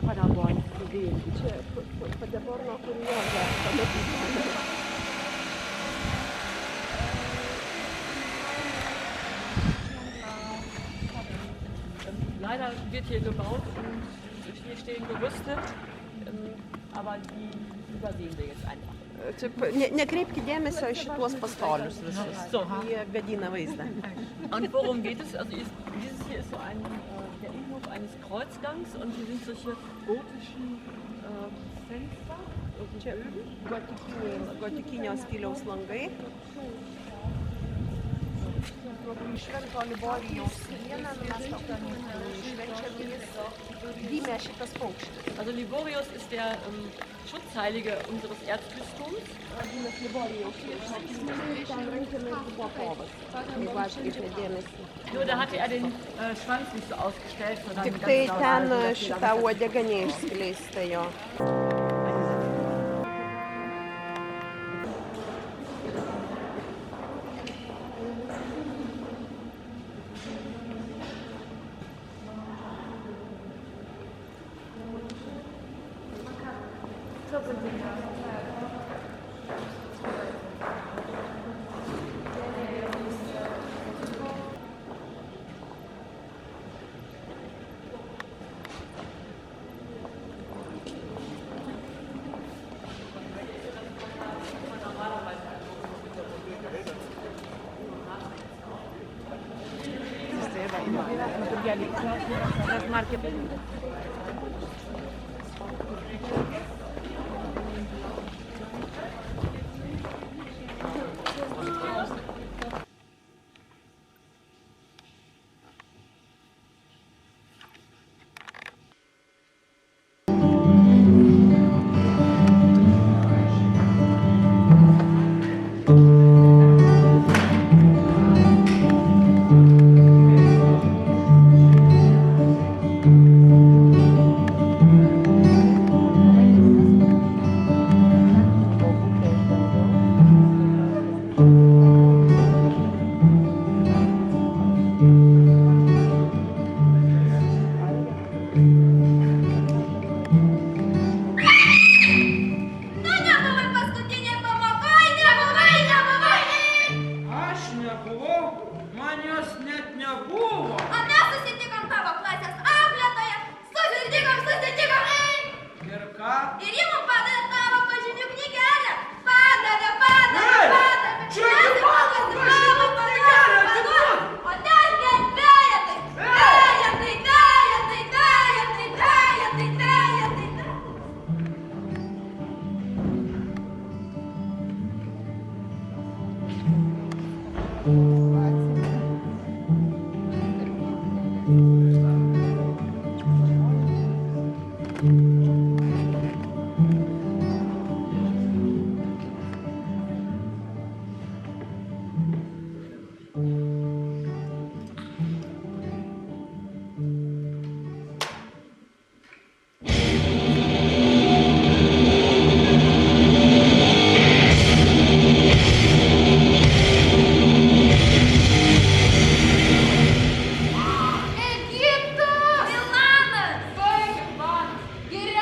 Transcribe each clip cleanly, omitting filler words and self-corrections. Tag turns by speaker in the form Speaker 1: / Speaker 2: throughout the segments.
Speaker 1: Paragon, čia Padeborno kurioza.
Speaker 2: Leider wird hier gebaut und hier stehen Gerüste, aber die übersehen wir jetzt einfach.
Speaker 1: Nekreipkite dėmesio į šituos pastolius visus. Jie gadina vaizdą.
Speaker 2: Und worum geht es? Also dieses hier ist so der Innenhof eines Kreuzgangs und hier sind solche gotischen Fenster.
Speaker 1: Čia gotikinio stiliaus langai. Švento Liborijaus dieną mes švenčiame, gimė šitas paukštis.
Speaker 2: Also Liborius ist der Schutzheilige unseres Erzbistums.
Speaker 1: Gimęs Liborijaus dieną.
Speaker 2: Nur da hatte er den Schwanz nicht so ausgestellt, sondern
Speaker 1: Tik tai ten šitą uodegą neišskleista jo. Las marche pedite.
Speaker 3: Get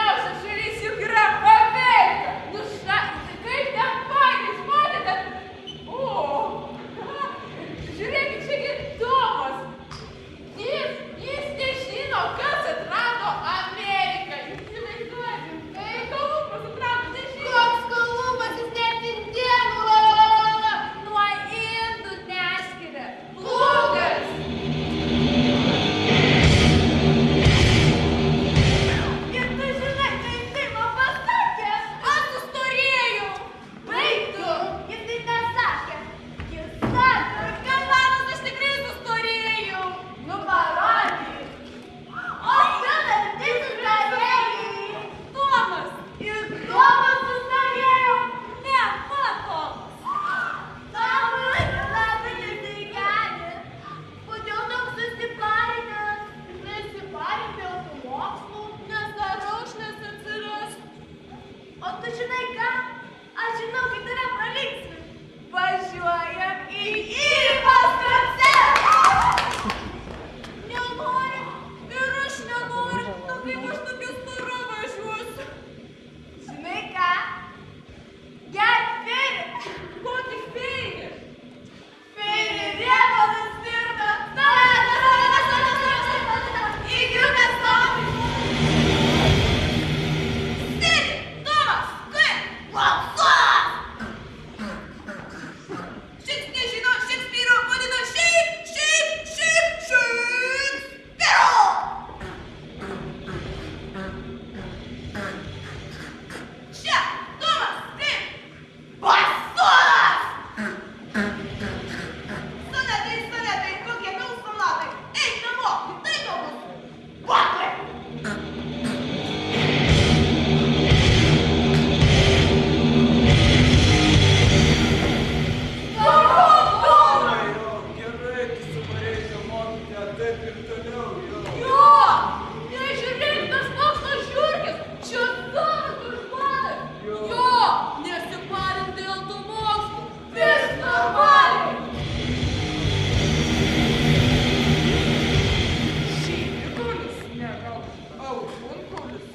Speaker 3: šlaunikulis,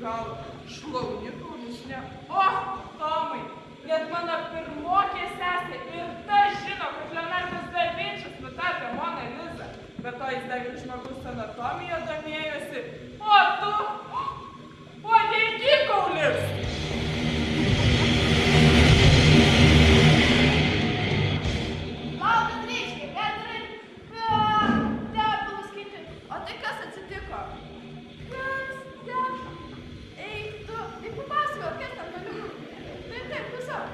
Speaker 3: gal šlaunikaulis, ne?
Speaker 4: O, Tomai, net mano pirmokė sesė ir ta žino, kad Leonardas da Vinčis nutapė Moną Lizą. Bet to jis dar ir žmogus anatomiją domėjosi. O tu, uodegikaulis!
Speaker 1: Laukas reiškia, Petrai, tepalus kiti. O tai kas atsitiko? Kas? Eik tu, tik papasakok, kas tam toliau. Taip, tiesiog.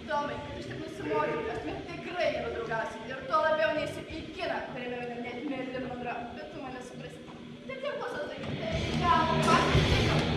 Speaker 1: Tomai, kad aš taip nusimokytas, bet tikrai nebedraugausi. Ir tuo labiau neįsiu į kiną, kuriame net Merlin Monroe. Bet tu mane suprasi. Taip, pasakok, gal pasakok.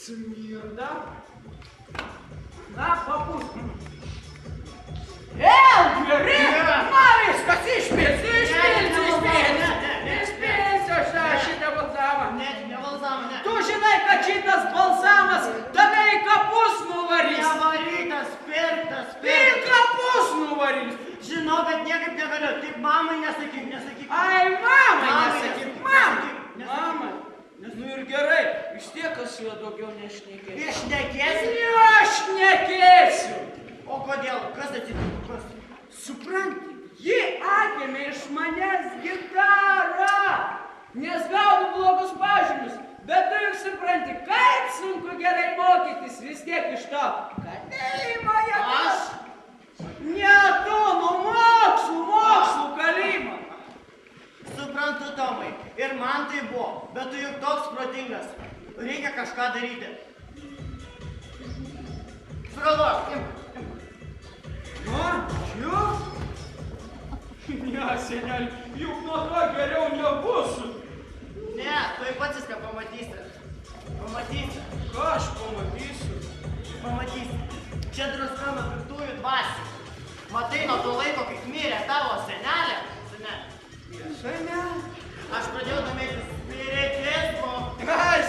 Speaker 3: Smirda. Na, papūsk. Geri! Man viskas išpils, aš šitą balsavą.
Speaker 5: tik mamai nesakyk, nesakyk.
Speaker 3: Ai, mamai nesakyk, mamai.
Speaker 5: Nesakyk.
Speaker 3: Mama. Nu ir gerai, vis tiek aš su juo daugiau nešnekėsiu.
Speaker 5: Išnekėsi?
Speaker 3: Aš nekėsiu.
Speaker 5: O kodėl? Kas atsitiko? Kas?
Speaker 3: Supranti, ji atėmė iš manęs gitarą, nes gaunu blogus pažymius. Bet tu juk supranti, kaip sunku gerai mokytis vis tiek iš to kalėjimo.
Speaker 5: Aš?
Speaker 3: Ne tu, nu mokslų kalėjimo.
Speaker 5: Suprantu, Tomai, ir man tai buvo, bet tu juk toks protingas. Reikia kažką daryti. Sugalvok, imk.
Speaker 3: Ačiū. Ne, seneli, juk nuo to geriau nebus.
Speaker 5: Ne, tu pats viską pamatysi. Pamatysi.
Speaker 3: Ką aš pamatysiu?
Speaker 5: Pamatysi. Čia druska nuo piktųjų dvasių. Matai nuo to laiko, kai mirė tavo senelė.
Speaker 3: Seneli.
Speaker 5: Aš pradėjau domėtis spiritizmu.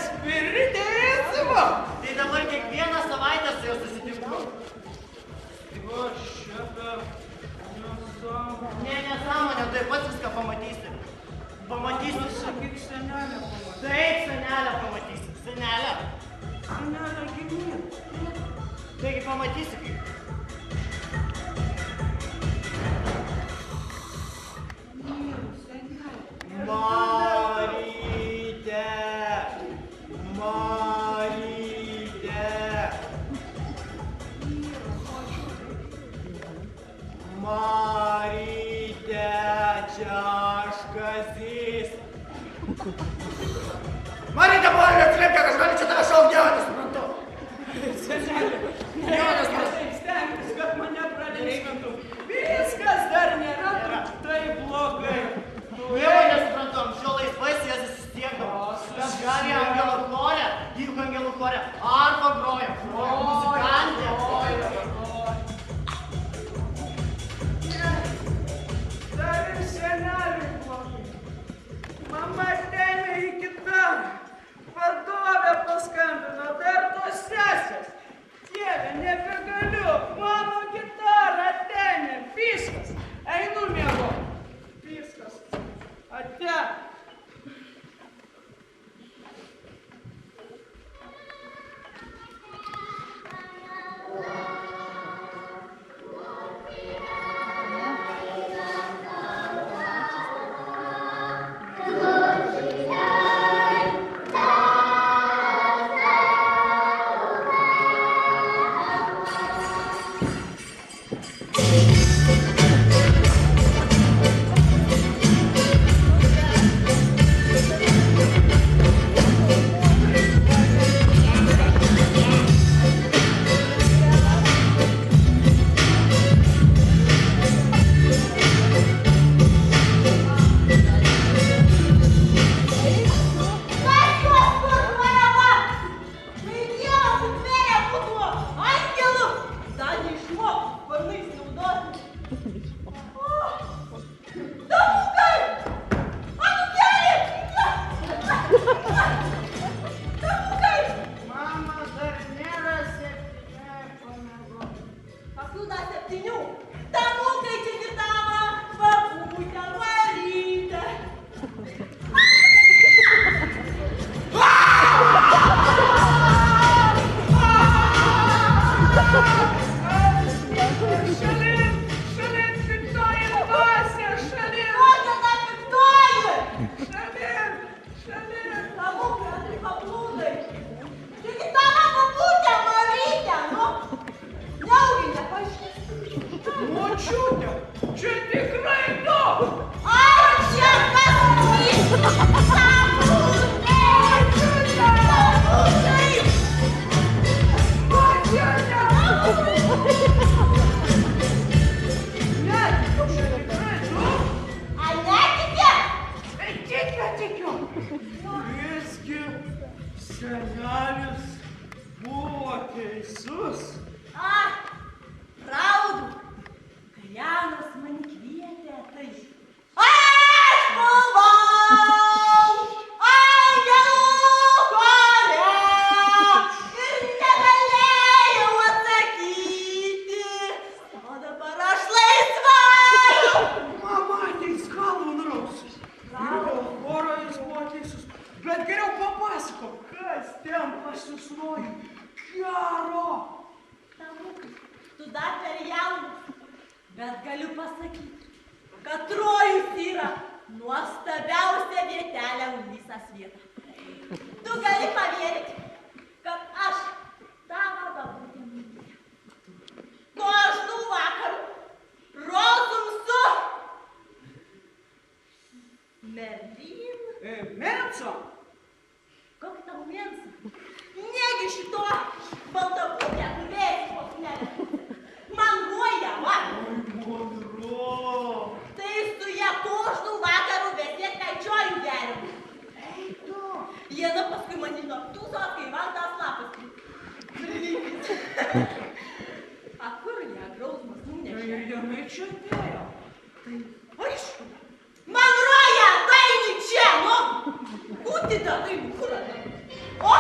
Speaker 3: Spiritizmu?
Speaker 5: Tai dabar kiekvieną savaitę su juo susitinku.
Speaker 3: Aš čia per nesąmonę.
Speaker 5: Ne, nesąmonė, tu pats viską pamatysi. Pamatysi.
Speaker 3: Sakyk, senelę pamatysi.
Speaker 5: Taip, senelę pamatysi. Senelę.
Speaker 3: Senelę gimė.
Speaker 5: Taigi pamatysi kaip. Marytė. Marytė. Marytė, čia aš Kazys. Marytė, Marytė, atsiliepk, kad aš galiu čia tave šaukti, Dievą, nesuprantu.
Speaker 3: Senelė, taip stengtis, kad mane pralinksmintų. Viskas dar nėra taip blogai.
Speaker 5: Dievą nesuprantu, anksčiau laisvai su jas įsistiekdavo. Kas gali angelų chore, juk angelų chore arfa groja, muzikantė.
Speaker 3: Dar ir seneliui blogai. Mama atėmė į kitą vadovę paskambino, dar tos sesės. Dieve, nebegaliu, mano gitarą atėmė, viskas. Einu miego. Viskas. Ate. Mama ten pasisloju. Gero.
Speaker 6: Tamukai, tu dar per jaunas, bet galiu pasakyti, kad Trojus yra nuostabiausia vietelė už visą svietą. Tu gali pavėryti, kad aš tavo babutė mylė. Dažnų vakarų rozum su Merlin.
Speaker 3: Menso.
Speaker 6: Koks tau mėnsa? Negi šito baltabūtė turėsi posmelę. Man ruoja, va.
Speaker 3: Monro.
Speaker 6: Tai su ją kožnų vakarų besėt kaičiojų geriam.
Speaker 3: Eito.
Speaker 6: Jėna paskui manino, tu so, kai man tas lapas. A kur ją grausmas nunešė?
Speaker 3: Ir jinai čia atėjo.
Speaker 6: Aišku. Man ruoja, daini čia, nu. Būti da, tai kur? O!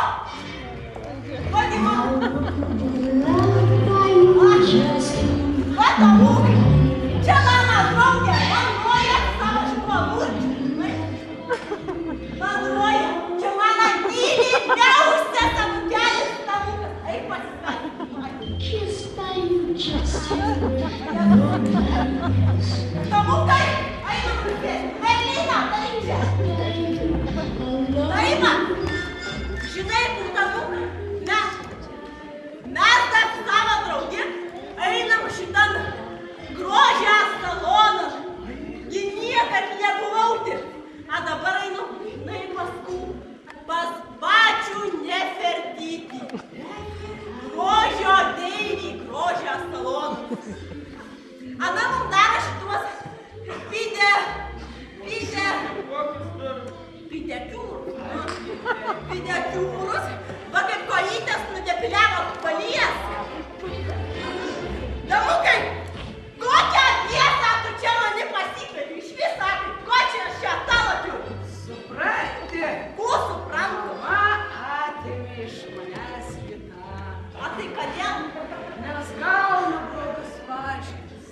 Speaker 6: Vadi man. Va tau, čia mano draugė, man ruoja savo šituo mūrčiu. Man ruoja, čia mano mylimiausia tamukelis tamukas. Eik pasisveikinti.
Speaker 7: Kissed by you just
Speaker 6: Tamukai, einam kalbėti. Merlina, tai čia. Taima, žinai, kur tamukai? Mes dar su savo draugė einam šitan grožią saloną. Ji niekad nebuvauti. A dabar einu, na ir pas pačių Nefertitį. Grožio deivį, grožią saloną. Ana mums daro šituos pidekiūrus, va kaip kojytės nudepiliavo palies. Damukai, kokią vietą tu čia mani pasikvėti? Iš visą, ko čia aš čia talapiu?
Speaker 3: Supranti?
Speaker 6: Ko suprantu?
Speaker 3: Ma atėmė iš manęs gitarą.
Speaker 6: A tai kodėl?
Speaker 3: Nes gaunu blogus pažymius.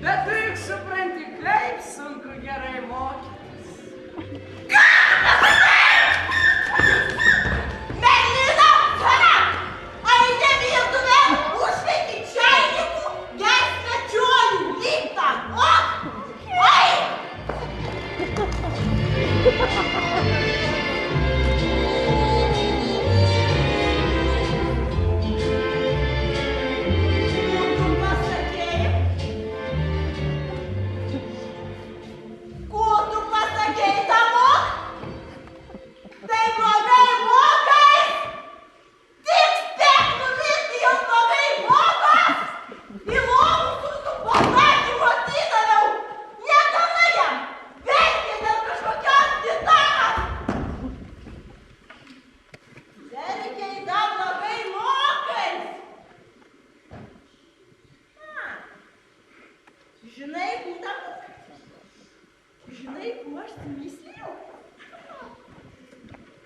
Speaker 3: Bet tu juk supranti, kaip sunku gerai mokytis.
Speaker 6: Merlina, tara! Eini virtuvę, užveiki čainikų, gers svečionių, lipta, o! Ko tu pasakei, Tamuk? Tai blogai mokai? Tik spėk numirti, jau blogai mokas? Į lovų su pasakymu atidaviau. Niekada jam verkė dėl kažkokios gitaros. Verkė dar blogai mokai. Žinai, būtent, žinai, kuo aš įsimislijau?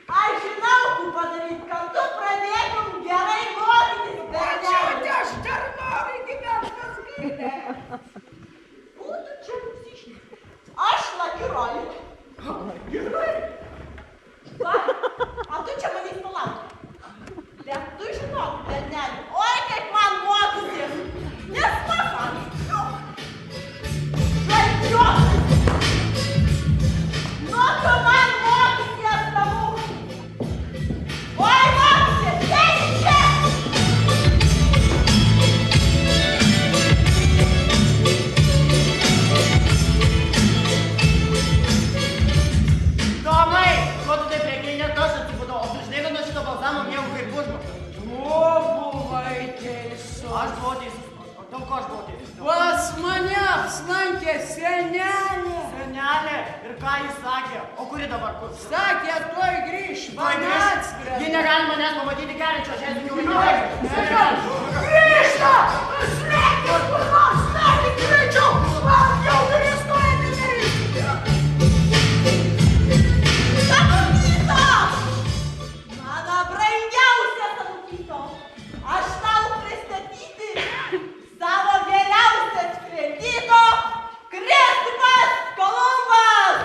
Speaker 6: Aš žinau, kur padaryti, kad tu pradėtum gerai mokytis, berneli.
Speaker 3: Aš dar noriu gyventi pas gailę.
Speaker 6: Būtų čia nusišnekti. Aš lakiroju.
Speaker 3: Gerai.
Speaker 6: Va, a tu čia manęs palauk. Bet tu žinok, berneli, oi kaip man mokytis. Nes man. Žalčiuok. Nu, tu man mokysies, Tamuk. Oi, mokysies, sėdi čia.
Speaker 5: Tomai, ko tu taip reikia, net aš atsibudau, o tu žinai, kad nuo šito balzamo miegu kaip užmokau.
Speaker 3: Tu buvai teisus.
Speaker 5: Aš buvau teisus. O dėl ko aš buvau teisus?
Speaker 3: Pas mane apsilankė senelė.
Speaker 5: Senelė, ir ką jis sakė? O kuri dabar kur?
Speaker 3: Sakė, tuoj grįš, man atskrenda.
Speaker 5: Ji negali manęs pamatyti keliančio, aš esu jų negali.
Speaker 3: Grįžta! Slėkit, kur nors, slėkit greičiau! Man jau duris nuėmė nereikia.
Speaker 6: Tamukyto! Mano brangiausia Tamukyto! Aš tau pristatyti savo geriausias kredito Kristupas Kolumbas!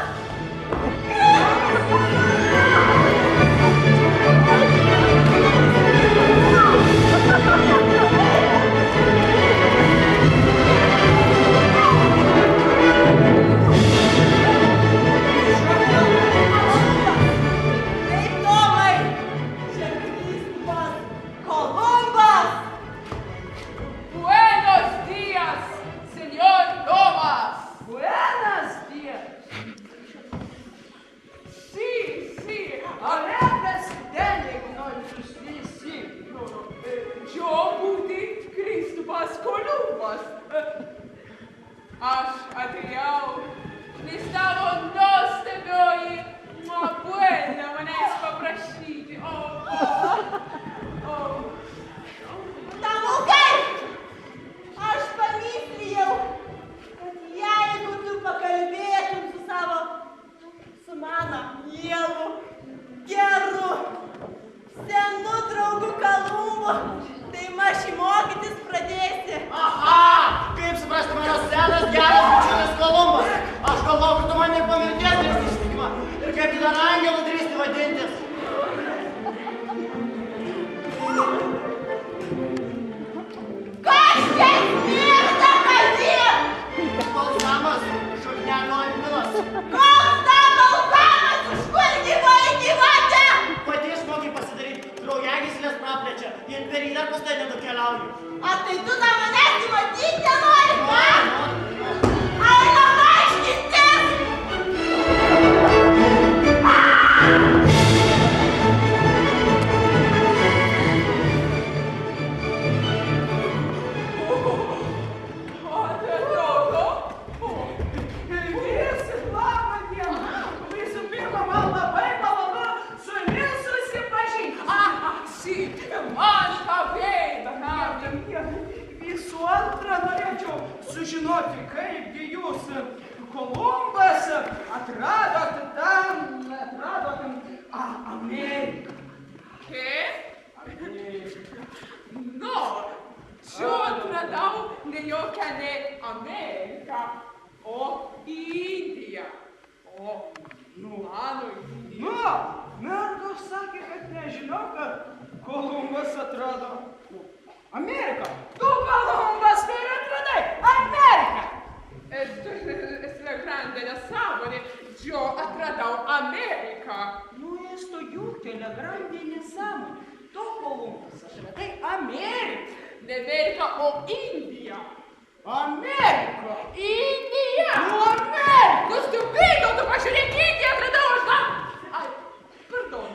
Speaker 5: keliauju.
Speaker 6: A tai tu tą manęs matyti nenori, ką? Eina aiškintis!
Speaker 3: Visi, labą dieną. Visų pirma, man labai malonu su jumis susipažinti.
Speaker 4: Man tą veidą,
Speaker 3: Visų antra, norėčiau sužinoti, kaipgi jūs, Kolumbas, atradot Ameriką.
Speaker 4: No, čia atradau ne jokią ne Ameriką, o Indiją. O, mano Indija.
Speaker 3: Nu, mergas sakė, kad nežinau, kad Kolumbas atrado Ameriką. Tu, Kolumbas, tai ir atradai Ameriką.
Speaker 4: Es la grande nesąmonė, jo atradau Ameriką.
Speaker 3: Nu, esto juk la grande nesąmonė. Tu, Kolumbas, atradai Ameriką.
Speaker 4: Ne Ameriką, o Indiją.
Speaker 3: Ameriką.
Speaker 4: Indija!
Speaker 3: Nu, Ameriką.
Speaker 4: Nu, stupido, tu pažiūrėk, Indiją atradau aš tam. Ai, pardon.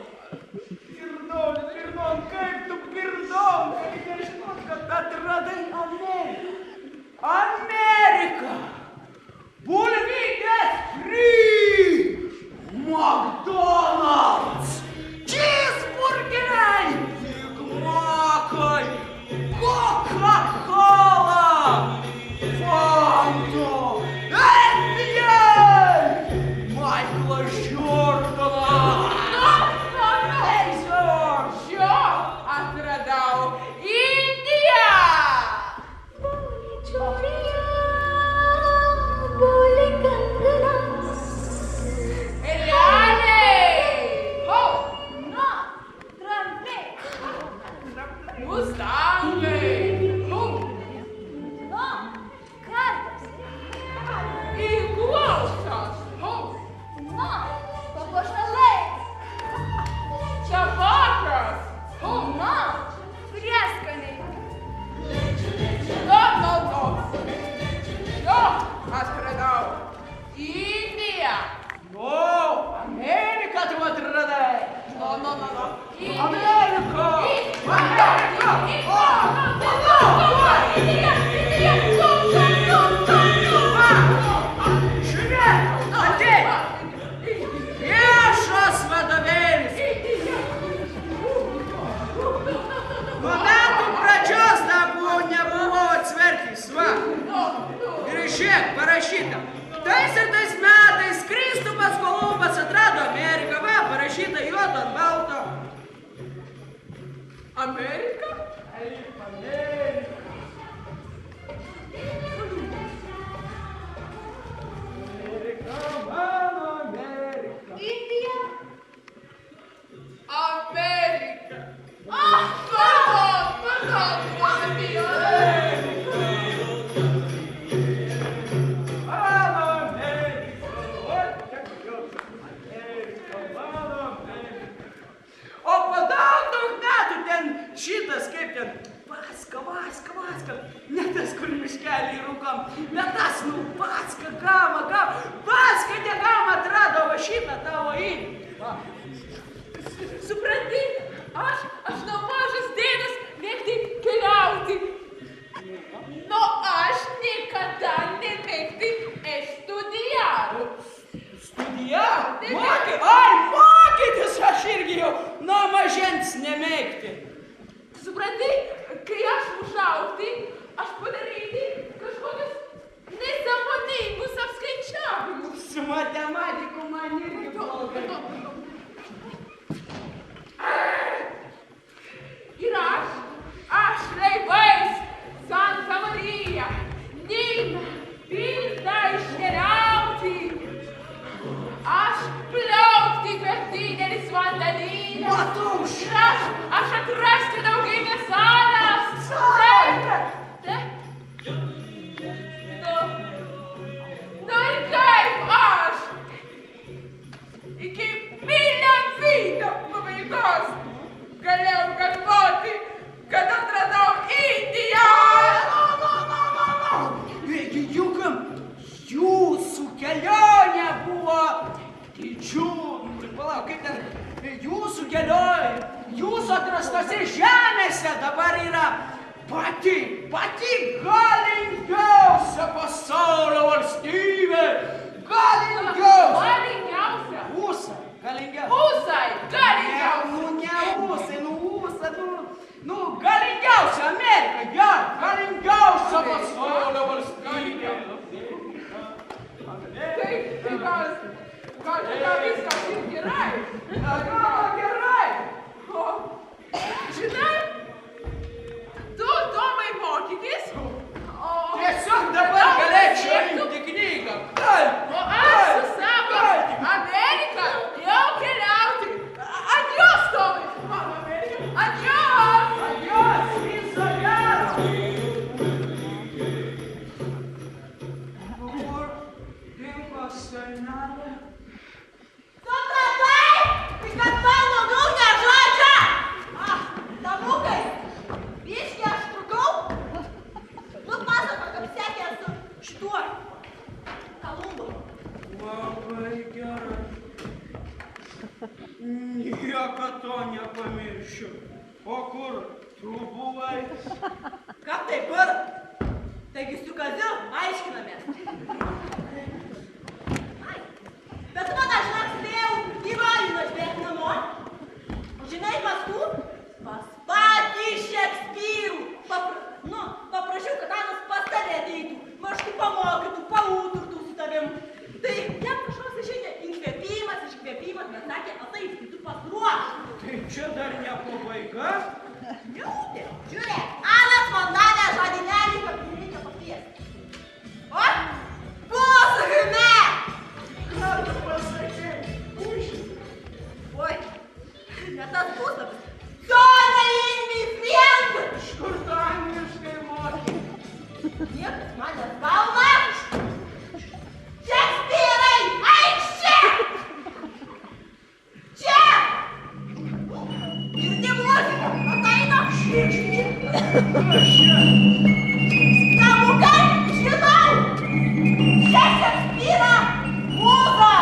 Speaker 3: Pirdon, kaip tu pirdon, kaip nežinot, kad atradai Ameriką. Amerika! Bulvytės free! McDonald's! Cheeseburgeriai! Bigmakai! Coca-Cola! Fanta! NBA! Michaelas Jordanas! Blazers!
Speaker 4: Jo atradau Indiją! Realiai! Ho!
Speaker 1: No, trampai.
Speaker 4: Mustangai! Ho!
Speaker 1: No, kartas.
Speaker 4: Įklausas! Ho!
Speaker 1: No, papuošalai.
Speaker 4: Tabakas! Ho!
Speaker 1: No, prieskoniai.
Speaker 4: No! Jo atradau Indiją!
Speaker 3: No, Ameriką tu atradai!
Speaker 4: No!
Speaker 3: Amerika! Žiūrėk, ateik! Viešas vadovėlis! Nuo metų pradžios nebuvo atsvertys, va! Ir žiūrėk, parašyta. Tais ir tais metais Kristupas Kolumbas atrado Ameriką, va, parašyta juodo ant balto.
Speaker 4: Amerika?
Speaker 3: Amerika. Amerika, mano Amerika.
Speaker 1: Indija.
Speaker 4: Amerika! Pardon, mano Dio!
Speaker 3: Mano Amerika. Oi, kiek jos. Amerika, mano Amerika. O po daug metų ten šitas, kaip ten, Vaska. Ne tas, kur miškelį rūkom, bet tas, Vaska, gama. Vaska, ne gama atrado va šitą tavo Indiją.
Speaker 4: Supranti, aš nuo mažas dienas mėgti keliauti. No, aš niekada nemėgti studijavau.
Speaker 3: Studijavau? Mokytis aš irgi jau nuo mažens nemėgti.
Speaker 4: Supranti, kai aš užaugti, aš padaryti kažkokius nesąmoningus apskaičiavimus.
Speaker 3: Su matematiku man irgi blogai.
Speaker 4: Ir aš laivais Santa Marija, Nina, Pilda iškeliauti. Aš plaukti per didelis vandenynas.
Speaker 3: Matuš!
Speaker 4: Ir aš atrasti daugybę salas. Taip. Nu ir kaip aš iki Milavydo pabaigos
Speaker 3: jūsų atrastose žemėse dabar yra pati galingiausia pasaulio valstybė. Galingiausia.
Speaker 4: Galingiausia.
Speaker 3: Ūsai, galingiausia.
Speaker 4: Ūsai, galingiausia.
Speaker 3: Galingiausia Amerika, ja, galingiausia pasaulio valstybė.
Speaker 4: Tai gal viskas ir gerai.
Speaker 3: Gerai.
Speaker 4: O, žinai, tu Tomai mokytis,
Speaker 3: Tiesiog dabar galėčiau imti knygą.
Speaker 4: o aš su savo Amerika jau keliauti. Adios, Tomai. Mano Amerika. Adios.
Speaker 3: Adios, viso gero. Kur dingo senelė?
Speaker 6: Supratai? Kad mano daugia žodžia! Tamukai, biškį aš trukau? Nu, pasakok, kaip sekė su šituo Kolumbu.
Speaker 3: Labai gerai. Niekada to nepamiršiu. O kur tu buvai?
Speaker 6: Kaip tai kur? Taigi su Kaziu aiškinamės. Bet tu man aš spėjau į rojų nužbėgti namo. Žinai, paskui? Pas patį Šekspyrų. Paprašiau, kad Anas pas tave ateitų. Mažku pamokytų, pauturtų su tavim. Tai jam kažkoks išeitė iškvėpimas, bet sakė, taip, tai tu pasiruoš.
Speaker 3: Tai čia dar ne pabaiga?
Speaker 6: Liūdė, žiūrėk, Anas man davė žodinėlį, kad jį reikia pakviesti. O, pusahime!
Speaker 3: Ką tu pasakei? Pušis.
Speaker 6: Oi, ne tas puslapis. Zona Inmi Friend!
Speaker 3: Iš kur tu angliškai moki?
Speaker 6: Niekas manęs gauna. Šekspyrai, eikš čia! Čia! Girdi muziką, ateina. Tamukai, žinau! Čia Šekspyrą mūza!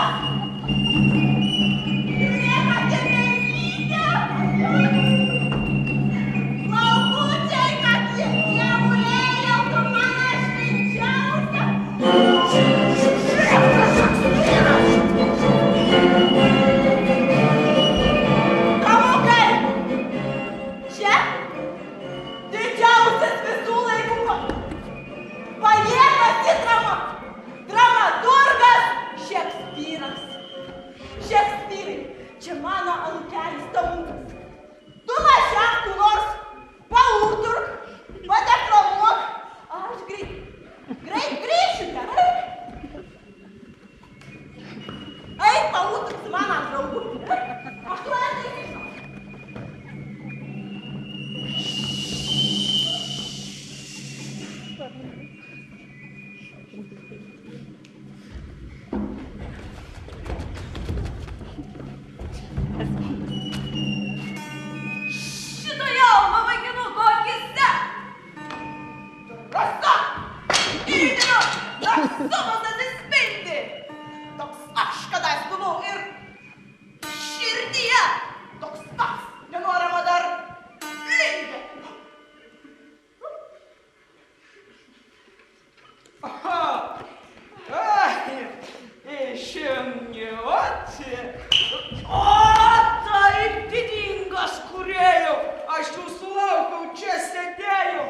Speaker 6: Žiūrėk, kad ir nevykia! Laukučiai, kad jie dievulėjau, tu mano švenčiausia! Tamukai! Čia didžiausias visų laikų pajėgas į dramaturgas Šekspyras. Šekspyrai, čia mano anūkelis Tamukas. Tu važiak kur nors, paūturk, padeklamuok, aš greit grįšiu, gerai? Eik, paūturk su mano draugu. Aš tu ateisiu. Šito jauno vaikinuko akyse rasa įdėlio narsumas atsispindi. Toks aš kadais buvau ir širdyje toks pats nenorama dar lindė.
Speaker 3: Išimniuoti. O, taip didingas kūrėjau. Aš jūsų laukiau, čia sėdėjau.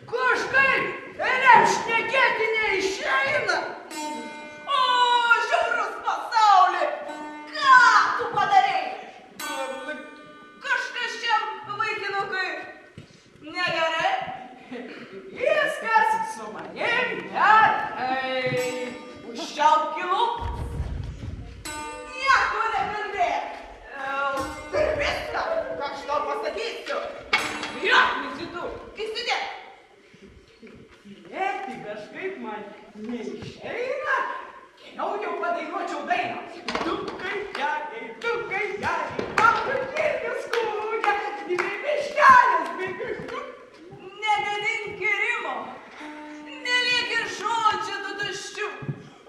Speaker 3: Kažkaip eiliam šnekėti neišeina.
Speaker 6: O, žiaurus pasauli! Ką tu padarei? Kažkas čia vaikinukui negerai?
Speaker 3: Viskas su manim gerai.
Speaker 6: Užčiaupk lūpas. Nieko nekalbėk. Tai viską, ką aš tau pasakysiu. Jo, visi tu, įsidėk.
Speaker 3: Lėkti kažkaip man neišeina. Geriau jau padainuočiau dainą. Tu kai jai, paprūkėtis kūnė, dvi miškelės bėgius.
Speaker 6: Negadink rimo. Neliek ir žodžių tu tuščių.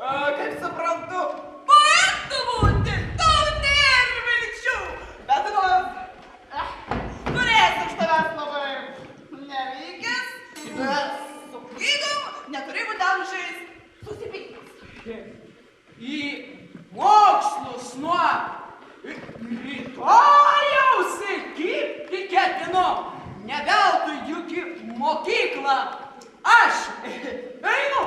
Speaker 6: Kaip suprantu, poetu būti, tau nėr vilčių. Bet nors,
Speaker 3: einu, ne veltui juk į mokyklą. Aš einu.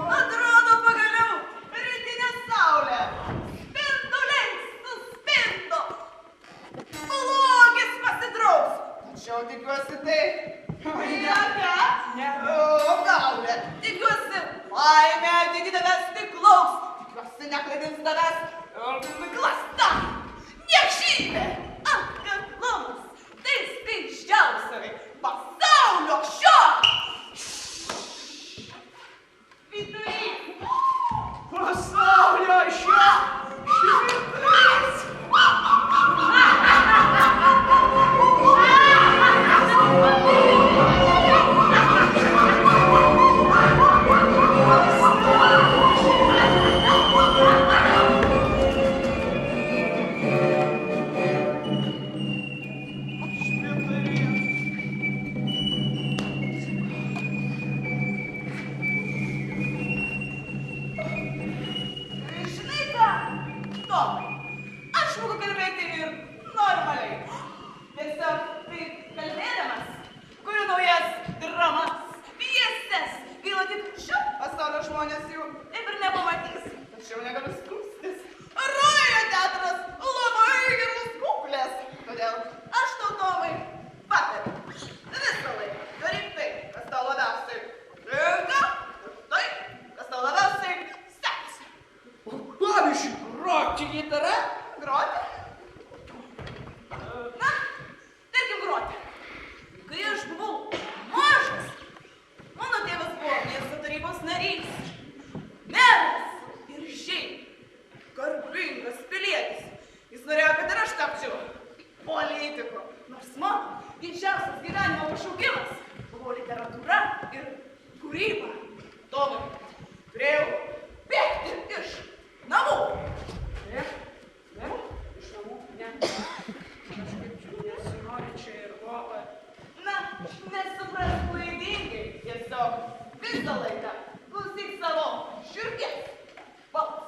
Speaker 6: Atrodo pagaliau rytinė saulė. Spinduliai suspindo. Blogis pasitrauks.
Speaker 5: Tačiau tikiuosi tai.
Speaker 6: Jėga.
Speaker 5: Ne. O, gal bet.
Speaker 6: Tikiuosi, laimė tik tavęs tik lauks. Tikiuosi, neklaidins tavęs. Klasta. Niekšybė. Atkaklumas. Tai skaisčiausiai pasaulio šio. Vyturys.
Speaker 3: Pasaulio švyturys.
Speaker 6: Žinai ką, Tomai, aš moku kalbėti ir normaliai. Tiesiog taip kalbėdamas, kuriu naujas dramas, pjeses, gaila tik šio pasaulio žmonės jų taip ir nepamatys. Tačiau negaliu skųstis. Rojo teatras labai geros kuklės. Todėl aš tau, Tomai, patariu. Visą laiką daryk tai, kas tau labiausiai tinka, ir tai, kas tau labiausiai sekasi.
Speaker 3: Pavyzdžiui, groti gitarą.
Speaker 6: Groti? Na, tarkim groti. Kai aš buvau mažas, mano tėvas buvo miesto tarybos narys, meras ir šiaip garbingas pilietis. Jis norėjo, kad ir aš tapčiau politiku. Nors mano didžiausias gyvenimo pašaukimas buvo literatūra ir kūryba. Tomai, turėjau bėgti iš namų.
Speaker 3: Ne? Iš namų? Ne. Kažkaip nesinori čia ir goba.
Speaker 6: Na, nesuprask klaidingai, tiesiog visą laiką klausyk savo širdies balsą.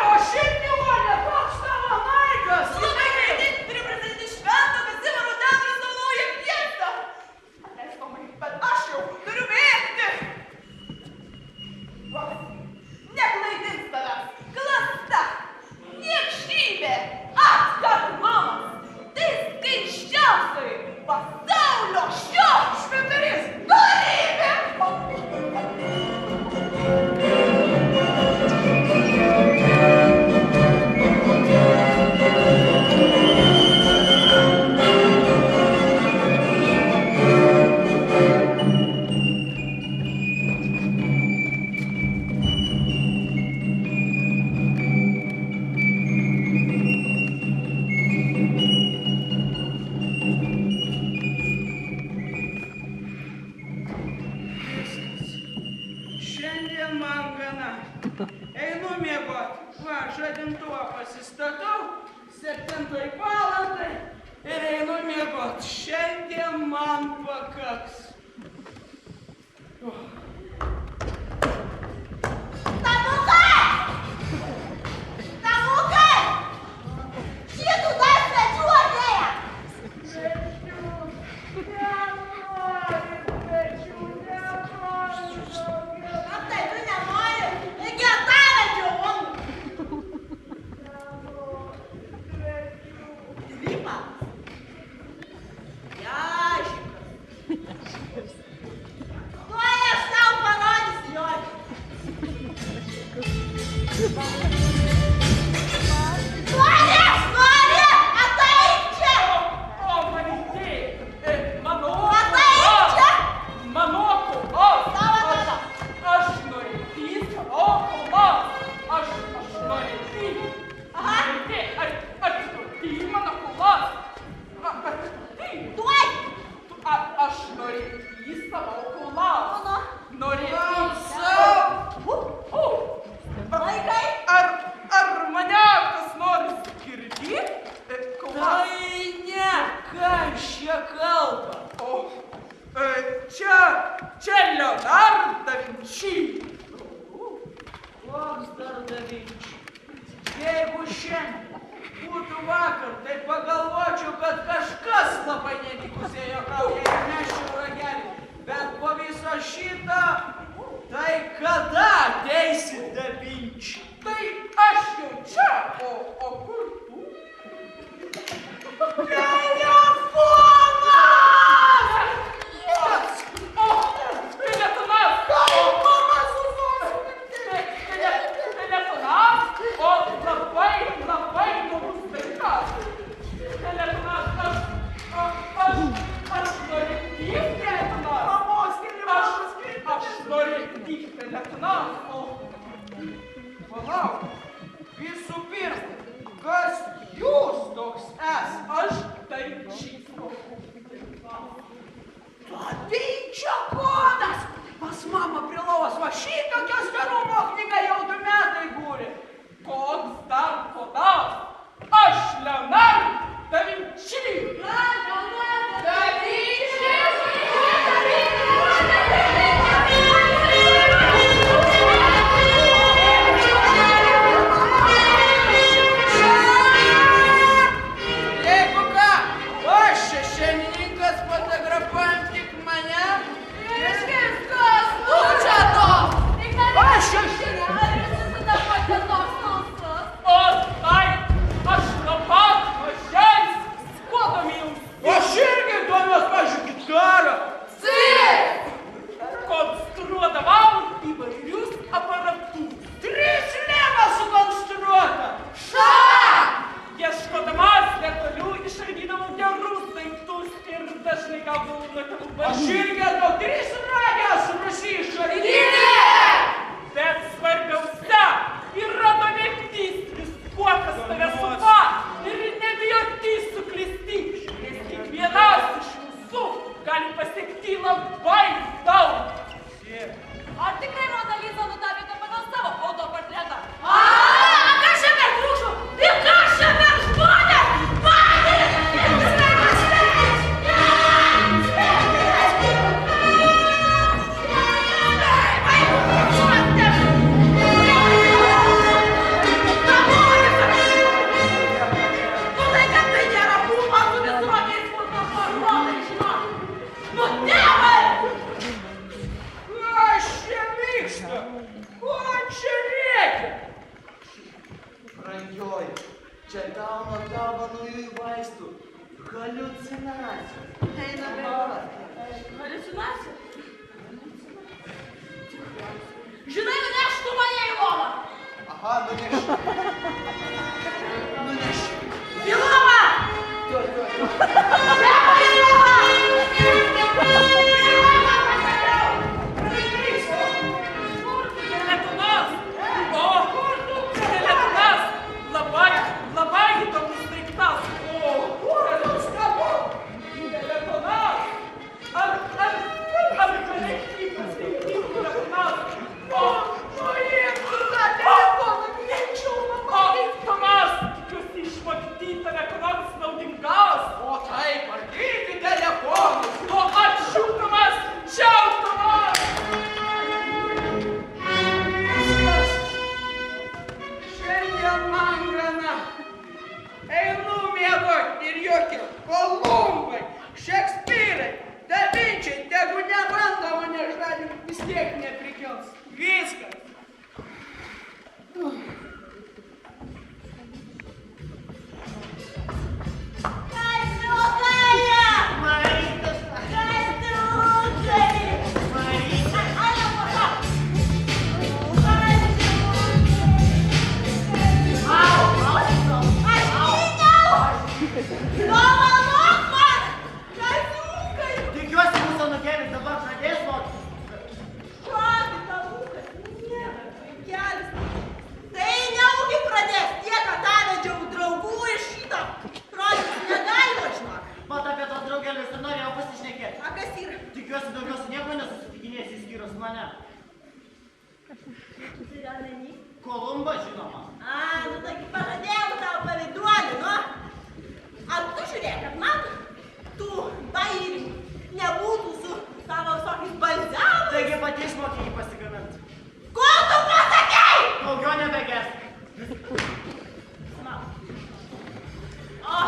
Speaker 3: O šiaip Milonė, koks tavo laikas?
Speaker 6: Turiu pristatyti Švento Kazimiero teatro naują pjesę. Atleisk, Tomai, bet aš jau turiu bėgti. Neklaidins tavęs. Klasta. Niekšybė. Atkaklumas. Tai skaisčiausiai pasaulio šio švyturys. Dorybė.
Speaker 3: Šiandien man gana. Einu miegoti. Va, žadintuvą pasistatau 7 valandai ir einu miegoti. Šiandien man pakaks.
Speaker 6: Tamukai! Tamukai! Šitų dar svečių atėję! Na tai tu nenori? Taigi atavedžiau on! Dvipas! Jašikas! Tuoj aš tau parodysiu, Joši! Nori! Ateik čia!
Speaker 4: O, manyti, mano
Speaker 6: Ateik čia!
Speaker 4: mano
Speaker 6: Savo tada!
Speaker 4: aš noriu savo kovos. Aš noriu
Speaker 6: Aha!
Speaker 4: Ar tu mano kovos?
Speaker 6: Tuoj!
Speaker 4: Aš noriu savo kovos.
Speaker 6: Mano!
Speaker 4: Noriu
Speaker 6: Vaikai!
Speaker 4: Ar mane kas nors girdi? Kovos.
Speaker 3: Tai ne, kas čia kalba?
Speaker 4: O, čia Leonardo da Vinci.
Speaker 3: Koks dar Da Vinci? Jeigu šiandien vakar, tai pagalvočiau, kad kažkas labai netikusiai juokauja ir neščiau ragelį. Bet po viso šito, tai kada ateisit Da Vinci?
Speaker 4: Tai aš jau čia, o kur tu?
Speaker 3: Telefonas!
Speaker 4: Telefonas!
Speaker 3: Kaip mama
Speaker 4: Telefonas, o labai įdomus dalykas. Telefonas, aš noriu dyk telefonas. Aš noriu dyk telefonas, o...
Speaker 3: Palauk, visų pirma, kas jūs toks es?
Speaker 4: Aš tai šypso.
Speaker 3: Da Vinci kodas! Pas mamą prie lovos, va šitokios gerumo knyga jau 2 metai guli.
Speaker 4: Koks dar kodas? Aš Leonardo Da Vinci.
Speaker 1: Da Vinci!
Speaker 3: Jeigu ką, aš čia šeimininkas fotografuojant tik mane.
Speaker 1: Reiškės, kas tu čia toks?
Speaker 3: Aš čia
Speaker 1: Ar jūs esate tokia toks smalsus?
Speaker 4: O tai, aš nuo pat mažens kuo domėjausi.
Speaker 3: Aš irgi domiuos, pavyzdžiui, gitarą.
Speaker 4: Konstruodavau įvairius aparatus.
Speaker 3: 3 lėmą sukonstruota.
Speaker 4: Ieškodamas detalių išardydavau gerus daiktus ir dažnai gaudavau nuo tėvų
Speaker 3: Aš
Speaker 4: barnių.
Speaker 3: irgi atgal 3 radijas Rusijai išardyti.
Speaker 4: Bet svarbiausia yra domėtis viskuo, kas tave supa ir nebijoti suklysti, nes kiekvienas iš mūsų gali pasiekti labai daug.
Speaker 6: Ar tikrai Mona Lisa nutapėte pagal savo autoportretą?
Speaker 1: Kas čia per triukšmą? Ir kas čia per žmonės? Patys!
Speaker 3: Kas čia vyksta? Ko čia reikia?
Speaker 5: Brangioji, čia gauna tavo naujųjų vaistų. Haliucinacijos.
Speaker 6: Haliucinacija? Žinai, nuneš tu mane į lovą!
Speaker 5: Aha, nuneši. Nuneši.
Speaker 6: Į lovą!
Speaker 4: Telefonas! O, telefonas! Labai įdomus daiktas! O, telefonas! Ar galėčiai pasiekti telefonas? O, Tomas, tikiuosi išmokyti tave ko nors naudingas.
Speaker 3: O taip, ardyti telefonus.
Speaker 4: O ačiū, Tomas! Čiau, Tomas!
Speaker 3: Šiandien man gana. Einu miegoti ir jokie Kolumbai, Šekspyrai, Da Vinčiai, tegu nebando mane žadinti, vis tiek neprikels. Viskas.
Speaker 5: Tikiuosi, mūsų nukėlis dabar pradės mokytis.
Speaker 6: Tai neugi pradės tiek, kad atvedžiau draugų iš šito. Rodys negalima, žinok.
Speaker 5: Mat apie tos draugelius ir norėjau pasišnekėti.
Speaker 6: A kas yra?
Speaker 5: Tikiuosi, daugiau su nieko nesusitikinėsi išskyrus mane.
Speaker 6: Turi omeny?
Speaker 5: Kolumba, žinoma.
Speaker 6: A, nu taigi pažadėjau tau pavyduolį, nu. Ar tu žiūrėk, kad man tų bairių nebūtų su tavo visokiais balzamais?
Speaker 5: Taigi pati išmokė jį pasigaminti.
Speaker 6: Ko tu pasakei?
Speaker 5: Daugiau nebegers.
Speaker 6: O,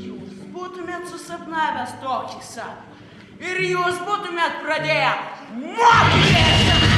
Speaker 3: Jūs būtumėt susapnavęs tokį sapną. ir jūs būtumėt pradėję mokytis.